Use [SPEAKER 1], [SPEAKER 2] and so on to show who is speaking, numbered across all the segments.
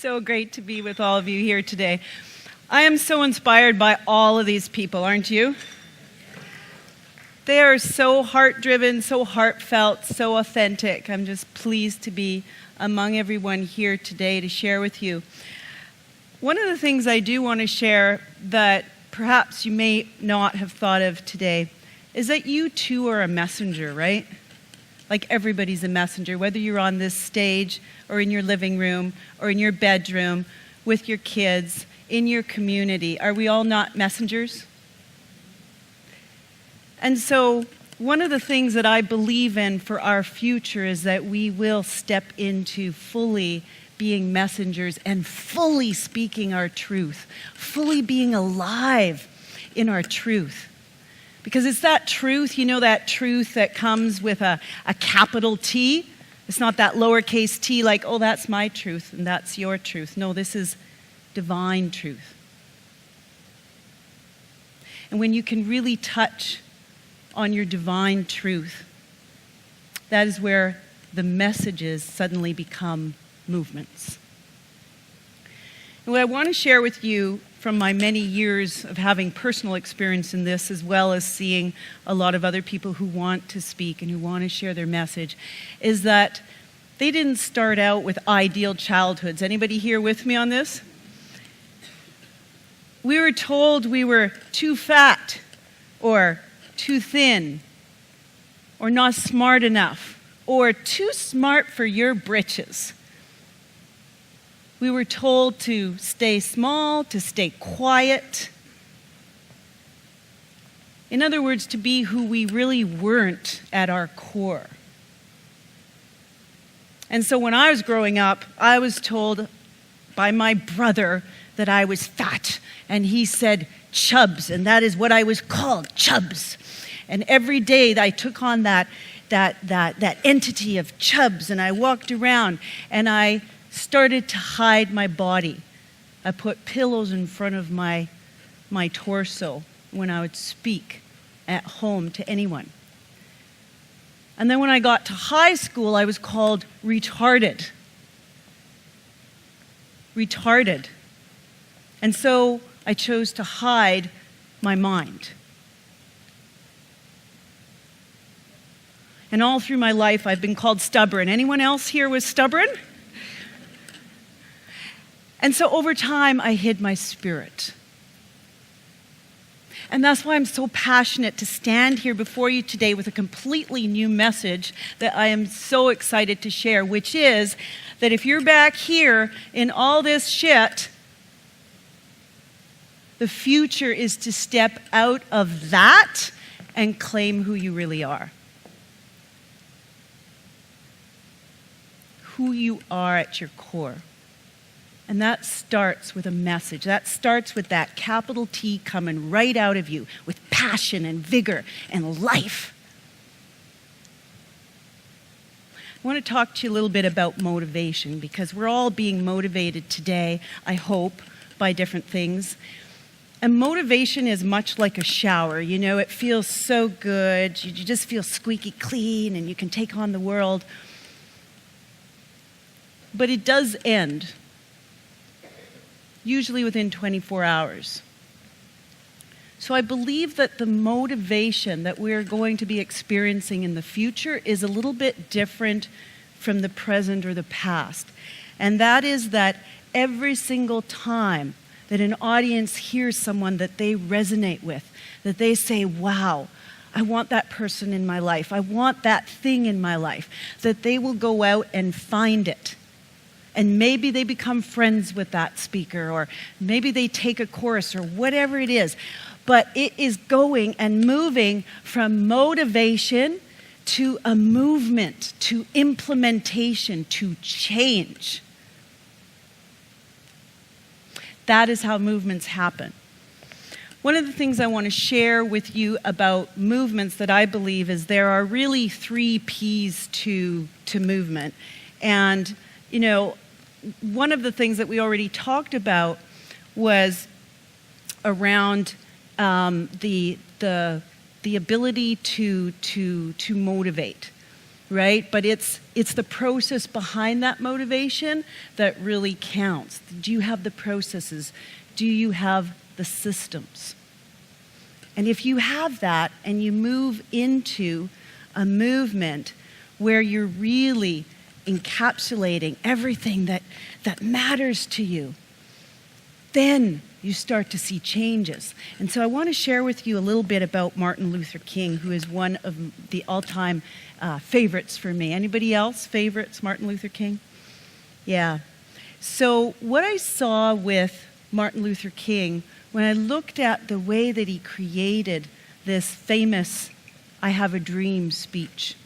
[SPEAKER 1] So great to be with all of you here today. I am so inspired by all of these people, aren't you? They are so heart-driven, so heartfelt, so authentic. I'm just pleased to be among everyone here today to share with you. One of the things I do want to share that perhaps you may not have thought of today is that you too are a messenger, right? Like everybody's a messenger, whether you're on this stage or in your living room or in your bedroom with your kids, in your community. Are we all not messengers? And so one of the things that I believe in for our future is that we will step into fully being messengers and fully speaking our truth, fully being alive in our truth. Because it's that truth, you know, that truth that comes with a capital T. It's not that lowercase t like, oh, that's my truth and that's your truth. No, this is divine truth. And when you can really touch on your divine truth, that is where the messages suddenly become movements. And what I want to share with you from my many years of having personal experience in this, as well as seeing a lot of other people who want to speak and who want to share their message, is that they didn't start out with ideal childhoods. Anybody here with me on this? We were told we were too fat or too thin or not smart enough or too smart for your britches. We were told to stay small, to stay quiet. In other words, to be who we really weren't at our core. And so when I was growing up, I was told by my brother that I was fat, and he said chubs, and that is what I was called, chubs. And every day I took on that entity of chubs, and I walked around, and I started to hide my body. I put pillows in front of my torso when I would speak at home to anyone. And then when I got to high school, I was called retarded. Retarded. And so I chose to hide my mind. And all through my life, I've been called stubborn. Anyone else here was stubborn? And so over time, I hid my spirit. And that's why I'm so passionate to stand here before you today with a completely new message that I am so excited to share, which is that if you're back here in all this shit, the future is to step out of that and claim who you really are. Who you are at your core. And that starts with a message. That starts with that capital T coming right out of you with passion and vigor and life. I want to talk to you a little bit about motivation because we're all being motivated today, I hope, by different things. And motivation is much like a shower. You know, it feels so good. You just feel squeaky clean and you can take on the world. But it does end. Usually within 24 hours. So I believe that the motivation that we're going to be experiencing in the future is a little bit different from the present or the past. And that is that every single time that an audience hears someone that they resonate with, that they say, wow, I want that person in my life, I want that thing in my life, that they will go out and find it. And maybe they become friends with that speaker, or maybe they take a course, or whatever it is. But it is going and moving from motivation to a movement, to implementation, to change. That is how movements happen. One of the things I want to share with you about movements that I believe is there are really 3 P's to movement. And you know, one of the things that we already talked about was around the ability to motivate. right? But it's the process behind that motivation that really counts. Do you have the processes? Do you have the systems? And if you have that and you move into a movement where you're really encapsulating everything that matters to you, then you start to see changes. And so I want to share with you a little bit about Martin Luther King, who is one of the all-time favorites for me. Anybody else favorites Martin Luther King? Yeah. So what I saw with Martin Luther King, when I looked at the way that he created this famous "I Have a Dream" speech,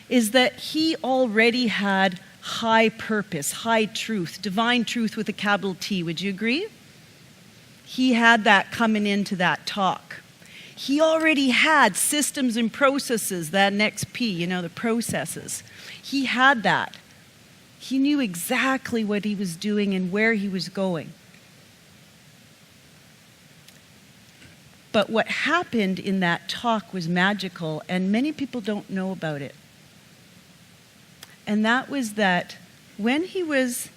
[SPEAKER 1] is that he already had high purpose, high truth, divine truth with a capital T. Would you agree? He had that coming into that talk. He already had systems and processes, that next P, the processes. He had that. He knew exactly what he was doing and where he was going. But what happened in that talk was magical, and many people don't know about it. And that was that when he was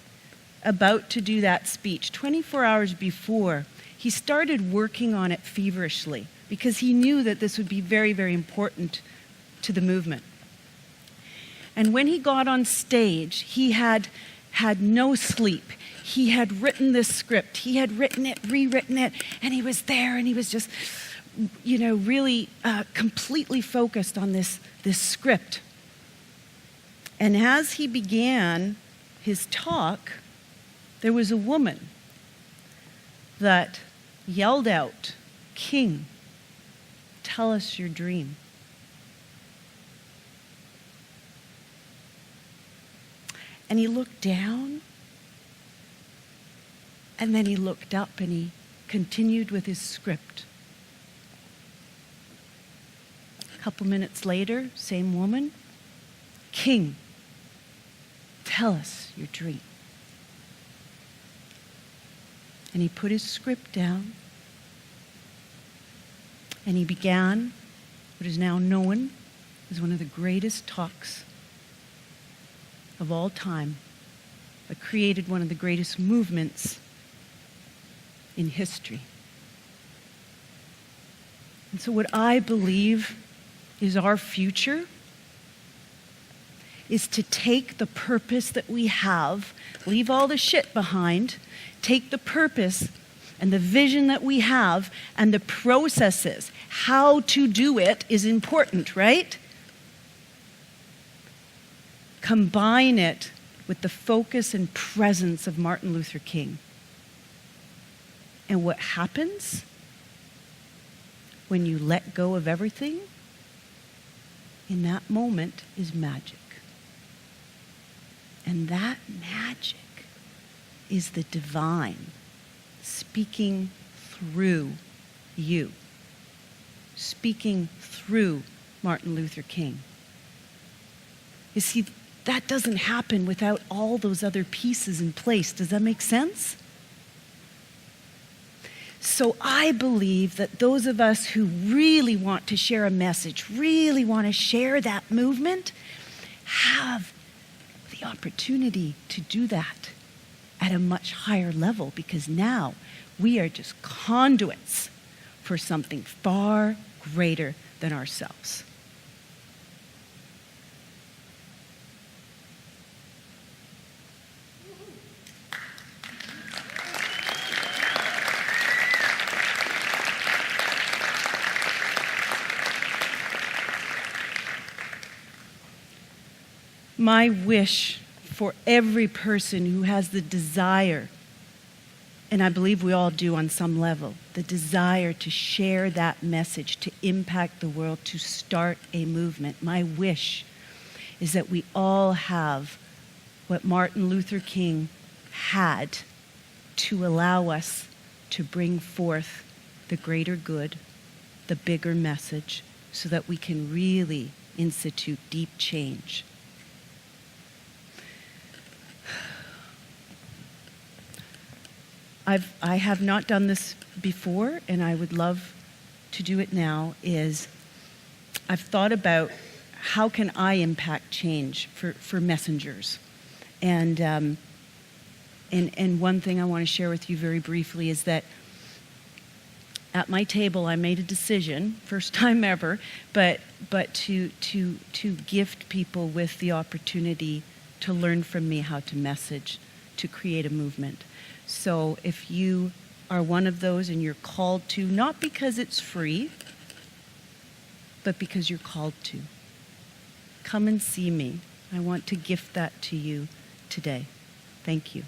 [SPEAKER 1] about to do that speech, 24 hours before, he started working on it feverishly because he knew that this would be very, very important to the movement. And when he got on stage, he had no sleep. He had written this script. He had written it, rewritten it, and he was there and he was just, really completely focused on this script. And as he began his talk, there was a woman that yelled out, "King, tell us your dream." And he looked down, and then he looked up and he continued with his script. A couple minutes later, same woman, "King, tell us your dream." And he put his script down and he began what is now known as one of the greatest talks of all time, that created one of the greatest movements in history. And so what I believe is our future is to take the purpose that we have, leave all the shit behind, take the purpose and the vision that we have and the processes. How to do it is important, right? Combine it with the focus and presence of Martin Luther King. And what happens when you let go of everything in that moment is magic. And that magic is the divine speaking through you, speaking through Martin Luther King. You see, that doesn't happen without all those other pieces in place. Does that make sense? So I believe that those of us who really want to share a message, really want to share that movement, have the opportunity to do that at a much higher level, because now we are just conduits for something far greater than ourselves. My wish for every person who has the desire, and I believe we all do on some level, the desire to share that message, to impact the world, to start a movement. My wish is that we all have what Martin Luther King had to allow us to bring forth the greater good, the bigger message, so that we can really institute deep change. I have not done this before, and I would love to do it now, is I've thought about how can I impact change for messengers? And one thing I want to share with you very briefly is that at my table, I made a decision, first time ever, but to gift people with the opportunity to learn from me how to message, to create a movement. So if you are one of those and you're called to, not because it's free, but because you're called to, come and see me. I want to gift that to you today. Thank you.